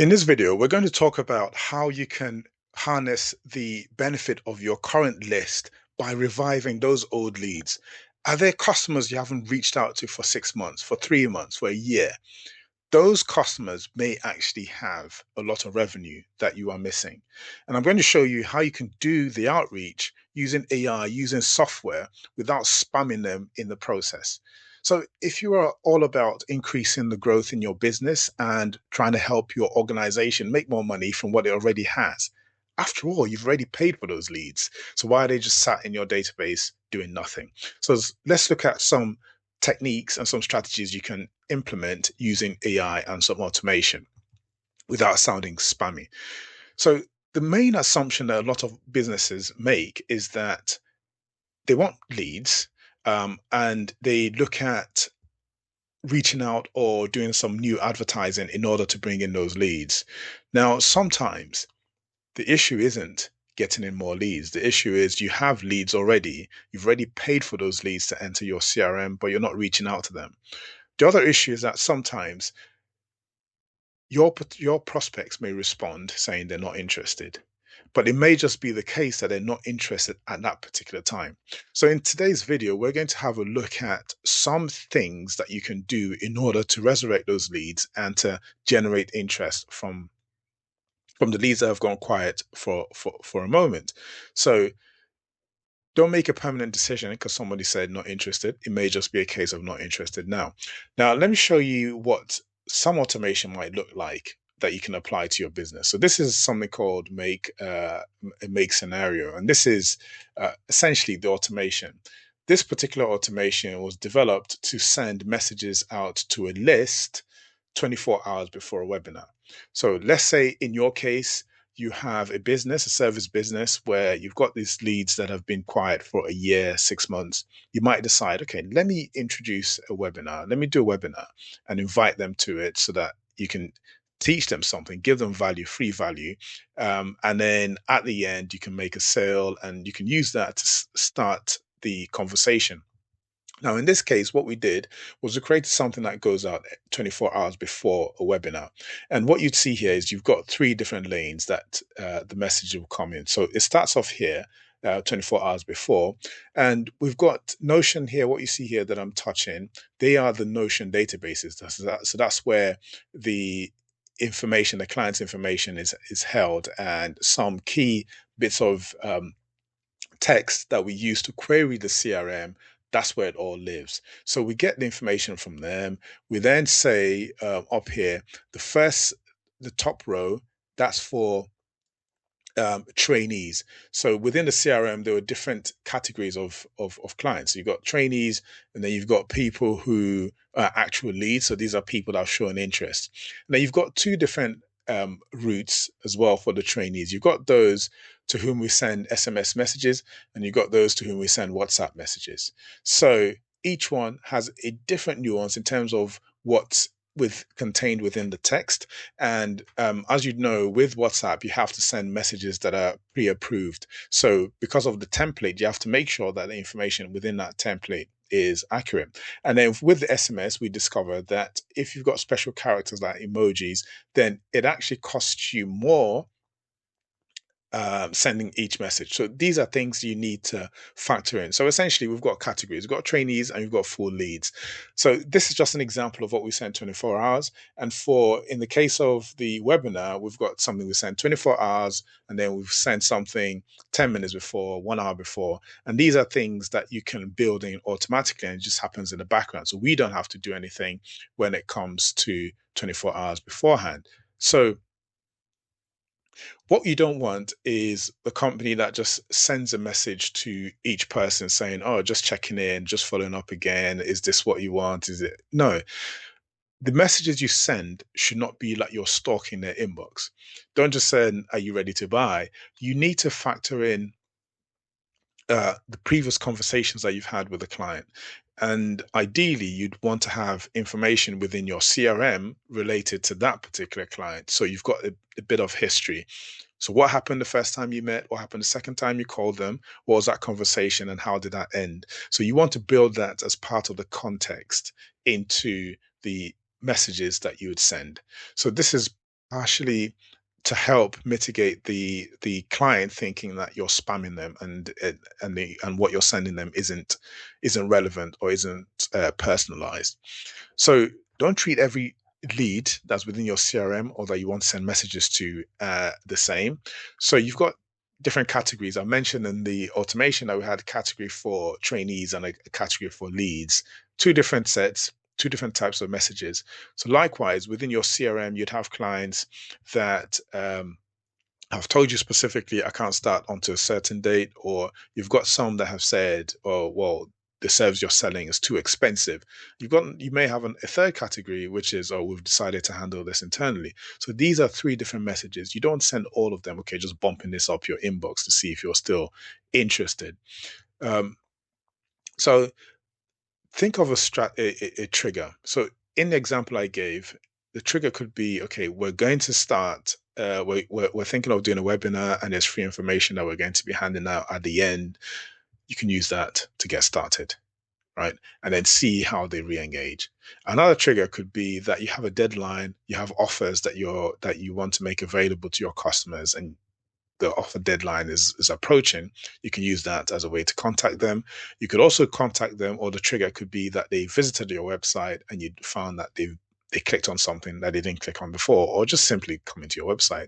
In this video, we're going to talk about how you can harness the benefit of your current list by reviving those old leads. Are there customers you haven't reached out to for 6 months, for 3 months, for a year? Those customers may actually have a lot of revenue that you are missing. And I'm going to show you how you can do the outreach using AI, using software without spamming them in the process. So, if you are all about increasing the growth in your business and trying to help your organization make more money from what it already has, after all, you've already paid for those leads. So, why are they just sat in your database doing nothing? So, let's look at some techniques and some strategies you can implement using AI and some automation without sounding spammy. So, the main assumption that a lot of businesses make is that they want leads and they look at reaching out or doing some new advertising in order to bring in those leads. Now, sometimes the issue isn't getting in more leads. The issue is you have leads already. You've already paid for those leads to enter your CRM, but you're not reaching out to them. The other issue is that sometimes your prospects may respond saying they're not interested, but it may just be the case that they're not interested at that particular time. So in today's video, we're going to have a look at some things that you can do in order to resurrect those leads and to generate interest from the leads that have gone quiet for a moment. So don't make a permanent decision because somebody said not interested. It may just be a case of not interested now. Now, let me show you what some automation might look like that you can apply to your business. So this is something called make scenario, and this is essentially the automation. This particular automation was developed to send messages out to a list 24 hours before a webinar. So let's say in your case, you have a business, a service business, where you've got these leads that have been quiet for a year, 6 months. You might decide, okay, let me introduce a webinar. Let me do a webinar and invite them to it so that you can teach them something, give them value, free value. And then at the end, you can make a sale and you can use that to start the conversation. Now, in this case, what we did was we created something that goes out 24 hours before a webinar. And what you'd see here is you've got three different lanes that the message will come in. So it starts off here, 24 hours before. And we've got Notion here. What you see here that I'm touching, they are the Notion databases. So that's where the information, the client's information is held, and some key bits of text that we use to query the CRM, that's where it all lives. So we get the information from them. We then say up here, the top row, that's for trainees. So within the CRM, there were different categories of clients. So you've got trainees, and then you've got people who are actual leads. So these are people that have shown interest. And then you've got two different routes as well for the trainees. You've got those to whom we send SMS messages, and you've got those to whom we send WhatsApp messages. So each one has a different nuance in terms of what's contained within the text. And as you know, with WhatsApp, you have to send messages that are pre-approved. So because of the template, you have to make sure that the information within that template is accurate. And then with the SMS, we discovered that if you've got special characters like emojis, then it actually costs you more sending each message. So these are things you need to factor in. So essentially, we've got categories, we've got trainees, and we've got full leads. So this is just an example of what we send 24 hours. And in the case of the webinar, we've got something we send 24 hours, and then we've sent something 10 minutes before, 1 hour before. And these are things that you can build in automatically, and it just happens in the background. So we don't have to do anything when it comes to 24 hours beforehand. So what you don't want is the company that just sends a message to each person saying, "Oh, just checking in, just following up again. Is this what you want? Is it?" No, the messages you send should not be like you're stalking their inbox. Don't just send, "Are you ready to buy?" You need to factor in the previous conversations that you've had with the client. And ideally, you'd want to have information within your CRM related to that particular client. So you've got a bit of history. So what happened the first time you met? What happened the second time you called them? What was that conversation and how did that end? So you want to build that as part of the context into the messages that you would send. So this is partially to help mitigate the client thinking that you're spamming them, and what you're sending them isn't relevant or isn't personalized. So don't treat every lead that's within your CRM or that you want to send messages to the same. So you've got different categories. I mentioned in the automation that we had a category for trainees and a category for leads, two different sets, two different types of messages. So likewise, within your CRM, you'd have clients that have told you specifically, I can't start onto a certain date, or you've got some that have said, oh, well, the service you're selling is too expensive. You may have a third category, which is, oh, we've decided to handle this internally. So these are three different messages. You don't send all of them, okay, just bumping this up your inbox to see if you're still interested. Um, so think of a trigger. So in the example I gave, the trigger could be, okay, we're going to start, we're thinking of doing a webinar and there's free information that we're going to be handing out at the end. You can use that to get started, right? And then see how they re-engage. Another trigger could be that you have a deadline, you have offers that you want to make available to your customers, and the offer deadline is approaching. You can use that as a way to contact them. You could also contact them, or the trigger could be that they visited your website and you found that they clicked on something that they didn't click on before, or just simply coming to your website.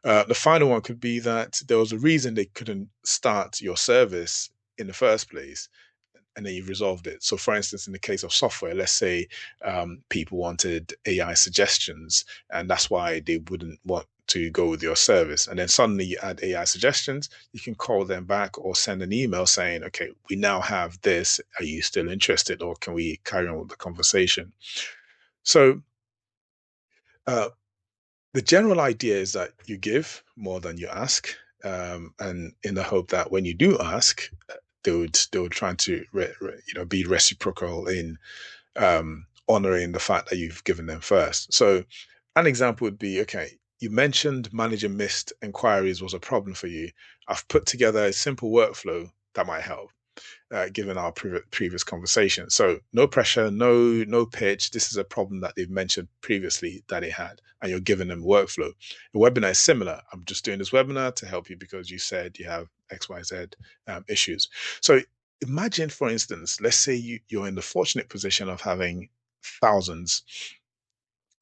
The final one could be that there was a reason they couldn't start your service in the first place, and then you resolved it. So, for instance, in the case of software, let's say people wanted AI suggestions, and that's why they wouldn't want to go with your service. And then suddenly you add AI suggestions, you can call them back or send an email saying, okay, we now have this. Are you still interested, or can we carry on with the conversation? So, uh, the general idea is that you give more than you ask, and in the hope that when you do ask, they would try to be reciprocal in honoring the fact that you've given them first. So an example would be, okay, you mentioned managing missed inquiries was a problem for you. I've put together a simple workflow that might help, given our previous conversation. So no pressure, no pitch. This is a problem that they've mentioned previously that they had, and you're giving them workflow. The webinar is similar. I'm just doing this webinar to help you because you said you have XYZ issues. So imagine, for instance, let's say you're in the fortunate position of having thousands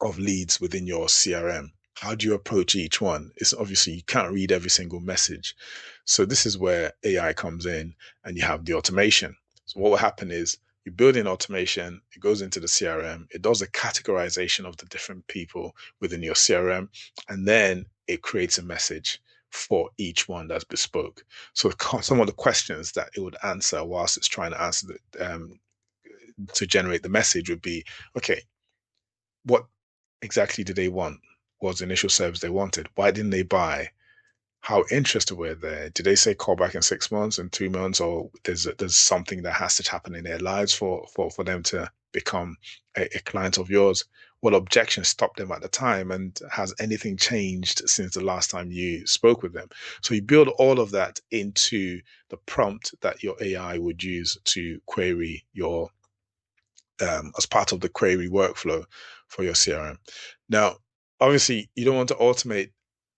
of leads within your CRM. How do you approach each one? It's obviously you can't read every single message. So this is where AI comes in, and you have the automation. So what will happen is you build in automation, it goes into the CRM, it does a categorization of the different people within your CRM, and then it creates a message for each one that's bespoke. So some of the questions that it would answer whilst it's trying to answer to generate the message would be, okay, what exactly did they want? Was the initial service they wanted? Why didn't they buy? How interested were they? Did they say call back in 6 months, in 3 months, or there's something that has to happen in their lives for them to become a client of yours? What objections stopped them at the time, and has anything changed since the last time you spoke with them? So you build all of that into the prompt that your AI would use to query your as part of the query workflow for your CRM. Now, obviously, you don't want to automate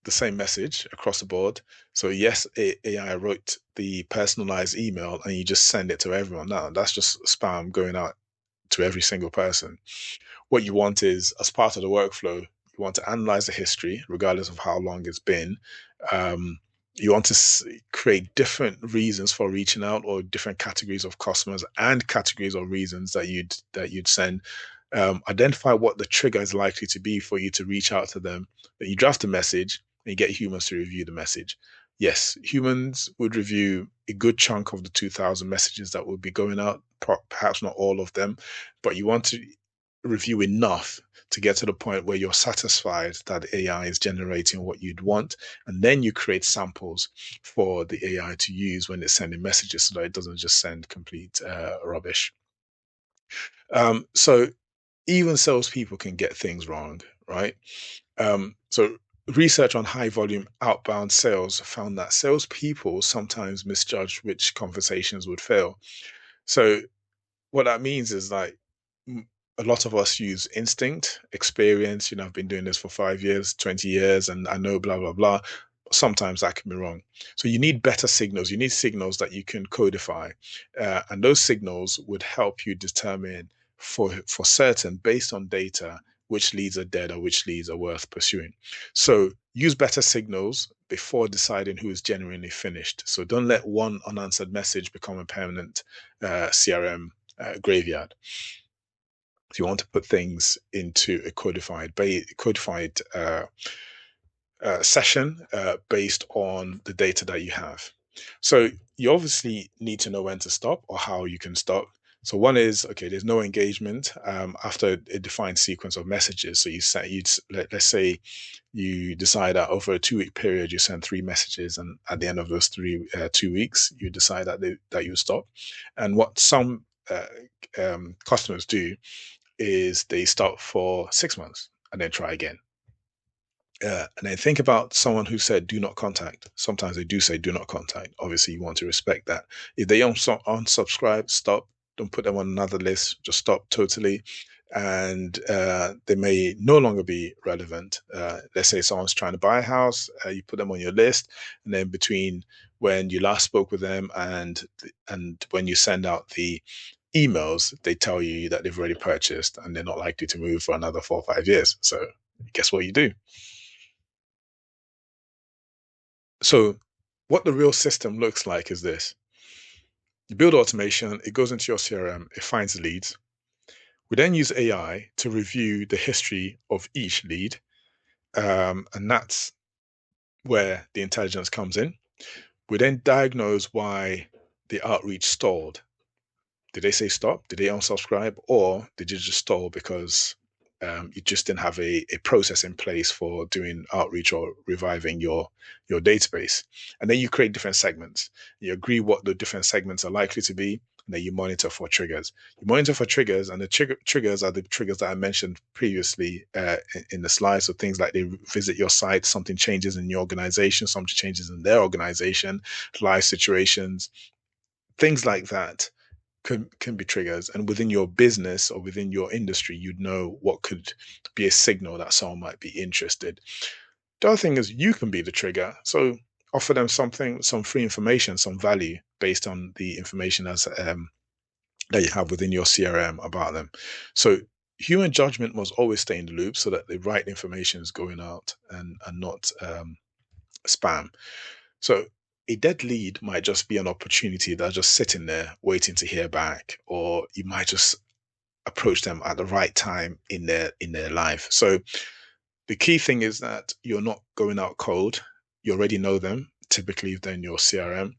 the same message across the board. So yes, AI wrote the personalized email and you just send it to everyone. Now, that's just spam going out to every single person. What you want is, as part of the workflow, you want to analyze the history, regardless of how long it's been. Um, you want to create different reasons for reaching out, or different categories of customers and categories of reasons that you'd send. Identify what the trigger is likely to be for you to reach out to them. Then you draft a message and you get humans to review the message. Yes, humans would review a good chunk of the 2,000 messages that would be going out, perhaps not all of them, but you want to review enough to get to the point where you're satisfied that the AI is generating what you'd want. And then you create samples for the AI to use when it's sending messages, so that it doesn't just send complete rubbish. So even salespeople can get things wrong, right? So research on high volume outbound sales found that salespeople sometimes misjudge which conversations would fail. So what that means is, like, a lot of us use instinct, experience. I've been doing this for 5 years, 20 years, and I know blah, blah, blah. Sometimes that can be wrong. So you need better signals. You need signals that you can codify. And those signals would help you determine for certain, based on data, which leads are dead or which leads are worth pursuing. So use better signals before deciding who is genuinely finished. So don't let one unanswered message become a permanent CRM graveyard. If you want to put things into a codified session based on the data that you have. So you obviously need to know when to stop or how you can stop. So one is, okay, there's no engagement after a defined sequence of messages. So let's say you decide that over a 2 week period you send 3 messages, and at the end of those 2 weeks you decide that you stop. And what some customers do is they stop for 6 months and then try again. And then think about someone who said do not contact. Sometimes they do say do not contact. Obviously, you want to respect that. If they unsubscribe, stop. Don't put them on another list. Just stop totally. And they may no longer be relevant. Let's say someone's trying to buy a house. You put them on your list, and then between when you last spoke with them and when you send out the emails, they tell you that they've already purchased and they're not likely to move for another 4 or 5 years. So guess what you do? So what the real system looks like is this. You build automation, it goes into your CRM, it finds leads. We then use AI to review the history of each lead. And that's where the intelligence comes in. We then diagnose why the outreach stalled. Did they say stop? Did they unsubscribe? Or did you just stall because you just didn't have a process in place for doing outreach or reviving your database? And then you create different segments. You agree what the different segments are likely to be, and then you monitor for triggers. You monitor for triggers, and the triggers are the triggers that I mentioned previously in the slide. So things like they visit your site, something changes in your organization, something changes in their organization, life situations, things like that can be triggers. And within your business or within your industry, you'd know what could be a signal that someone might be interested. The other thing is you can be the trigger. So offer them something, some free information, some value based on the information that you have within your CRM about them. So human judgment must always stay in the loop so that the right information is going out and not spam. So a dead lead might just be an opportunity that's just sitting there waiting to hear back, or you might just approach them at the right time in their life. So the key thing is that you're not going out cold. You already know them. Typically, if they're in your CRM,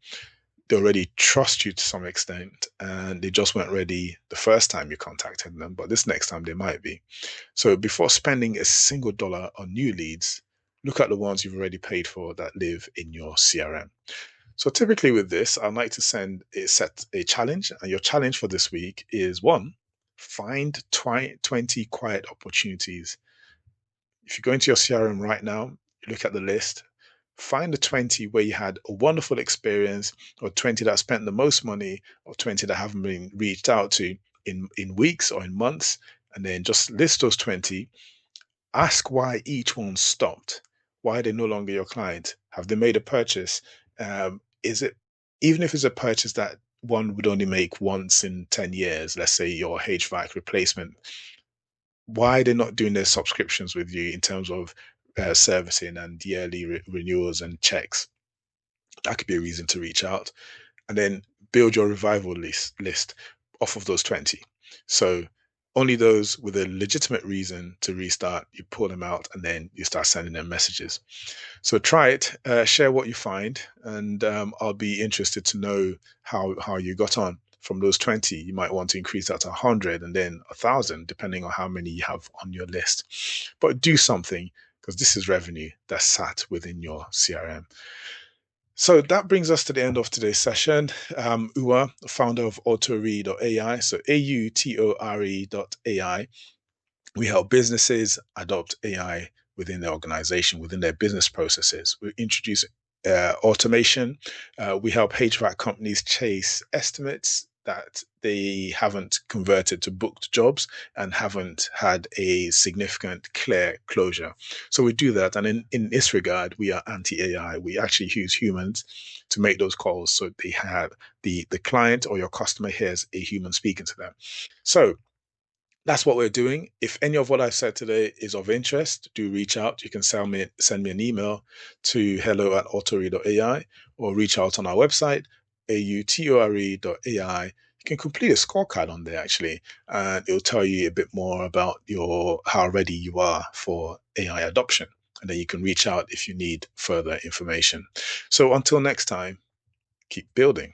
they already trust you to some extent, and they just weren't ready the first time you contacted them, but this next time they might be. So before spending a single dollar on new leads, look at the ones you've already paid for that live in your CRM. So typically with this, I'd like to set a challenge. And your challenge for this week is one, find 20 quiet opportunities. If you go into your CRM right now, you look at the list, find the 20 where you had a wonderful experience, or 20 that spent the most money, or 20 that haven't been reached out to in weeks or in months. And then just list those 20. Ask why each one stopped. Why are they no longer your client? Have they made a purchase? Is it, even if it's a purchase that one would only make once in 10 years, let's say your HVAC replacement, why are they not doing their subscriptions with you in terms of servicing and yearly renewals and checks? That could be a reason to reach out. And then build your revival list off of those 20. So only those with a legitimate reason to restart, you pull them out and then you start sending them messages. So try it, share what you find, and I'll be interested to know how you got on. From those 20, you might want to increase that to 100 and then 1,000, depending on how many you have on your list. But do something, because this is revenue that's sat within your CRM. So that brings us to the end of today's session. Uwa, founder of Autoree.ai, so AUTORE.ai. We help businesses adopt AI within their organization, within their business processes. We introduce automation. We help HVAC companies chase estimates that they haven't converted to booked jobs and haven't had a significant clear closure. So we do that. And in this regard, we are anti-AI. We actually use humans to make those calls, so they have the client or your customer hears a human speaking to them. So that's what we're doing. If any of what I've said today is of interest, do reach out. You can send me an email to hello@autori.ai, or reach out on our website, autore.ai. You can complete a scorecard on there actually, and it'll tell you a bit more about how ready you are for AI adoption. And then you can reach out if you need further information. So until next time, keep building.